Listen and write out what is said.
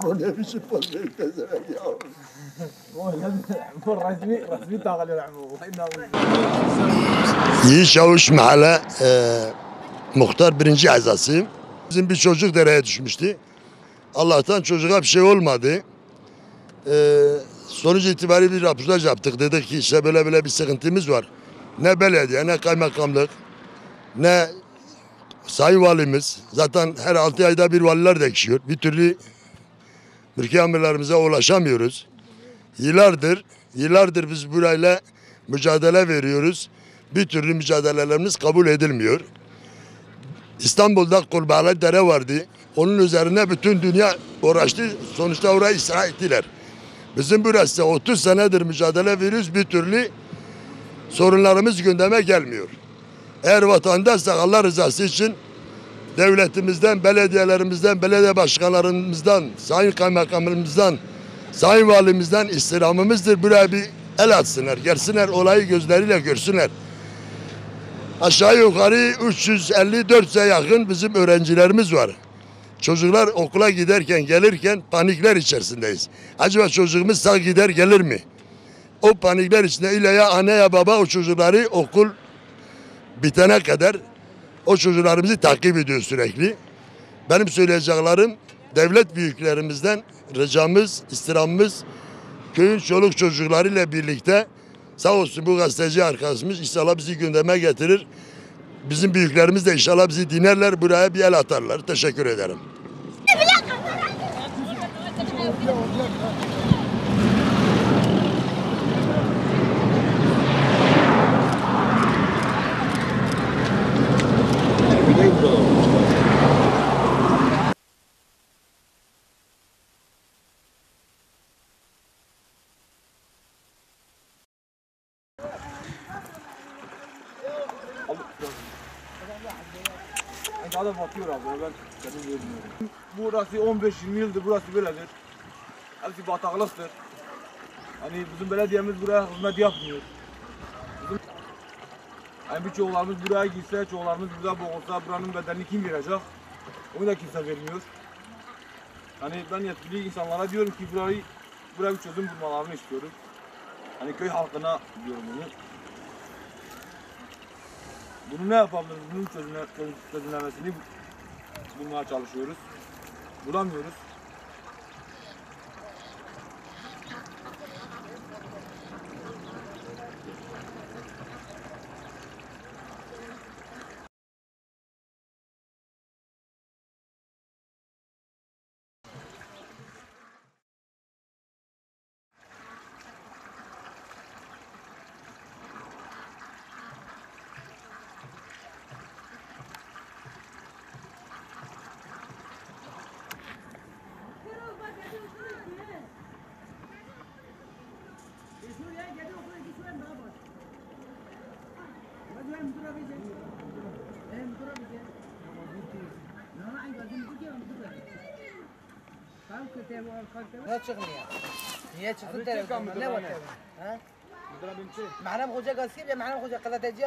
Bu ne biçim pozisyon pezevenk ya? رسمي تاغل يا عمو. Yiğit Çavuş Mahalle Muhtar 1. Azasıyım. Bizim bir çocuk dereye düşmüştü. Allah'tan çocuğa bir şey olmadı. Sonuç itibariyle bir röportaj yaptık. Dedik ki işte böyle bir sıkıntımız var. Ne belediye, ne kaymakamlık, ne sayın valimiz. Zaten her 6 ayda bir valiler değişiyor. Bir türlü mülki amirlerimize ulaşamıyoruz. Yıllardır biz burayla mücadele veriyoruz. Bir türlü mücadelelerimiz kabul edilmiyor. İstanbul'da Kurbağalı Dere vardı. Onun üzerine bütün dünya uğraştı. Sonuçta orayı ıslah ettiler. Bizim burası 30 senedir mücadele veriyoruz. Bir türlü sorunlarımız gündeme gelmiyor. Eğer vatandaşsak Allah rızası için devletimizden, belediyelerimizden, belediye başkanlarımızdan, sayın kaymakamımızdan, sayın valimizden istirhamımızdır. Buraya bir el atsınlar. Gelsinler, olayı gözleriyle görsünler. Aşağı yukarı 354'e yakın bizim öğrencilerimiz var. Çocuklar okula giderken gelirken panikler içerisindeyiz. Acaba çocuğumuz sağ gider gelir mi? O panikler içinde ile ya anne ya baba o çocukları okul bitene kadar o çocuklarımızı takip ediyor sürekli. Benim söyleyeceklerim devlet büyüklerimizden ricamız, istirhamımız köyün çoluk çocuklarıyla birlikte sağ olsun bu gazeteci arkadaşımız inşallah bizi gündeme getirir. Bizim büyüklerimiz de inşallah bizi dinlerler, buraya bir el atarlar. Teşekkür ederim. Daha da batıyor abi, ben kendim görmüyorum. Burası 15-20 yıldır burası böyledir. Hepsi bataklıktır. Hani bizim belediyemiz buraya hizmet yapmıyor. Hani bir çoğularımız buraya gitse, çoğularımız burada boğulsa buranın bedelini kim verecek? Onu da kimse vermiyor. Hani ben yetkili insanlara diyorum ki buraya bir çözüm bulmalarını istiyorum. Hani köy halkına diyorum bunu. Bunu ne yapabiliriz? Bunun çözümlemesini bulmaya çalışıyoruz. Bulamıyoruz. Ne çıkmıyor? Niye çıktı televizyonda? Ne var televizyonda? Mahrem Hoca gazeteci, Mahrem Hoca gazeteci